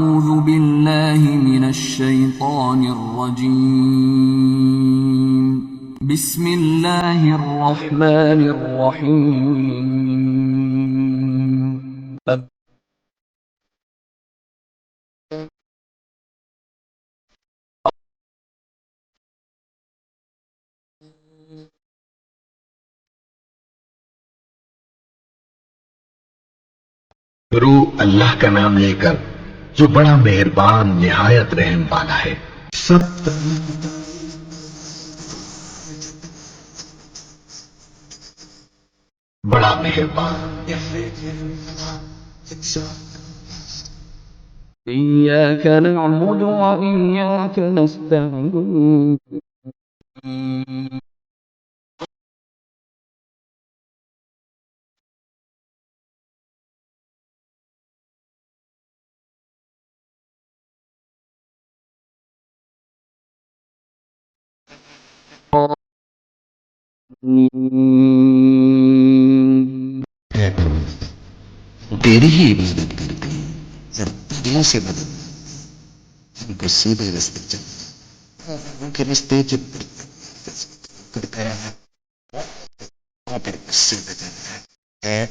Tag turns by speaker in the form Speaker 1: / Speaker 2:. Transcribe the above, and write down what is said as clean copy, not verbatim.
Speaker 1: أعوذ بالله من الشيطان الرجيم بسم الله الرحمن الرحيم
Speaker 2: शुरू अल्लाह का नाम लेकर जो बड़ा मेहरबान निहायत रहम वाला है। सब बड़ा मेहरबान।
Speaker 1: إياك نعبد وإياك نستعين
Speaker 3: तेरी ही इबादत करते हैं, जब दुनिया से बदल उनको सीधे रास्ते चल उनके रास्ते जब करते हैं वहां पर सीधे चलते हैं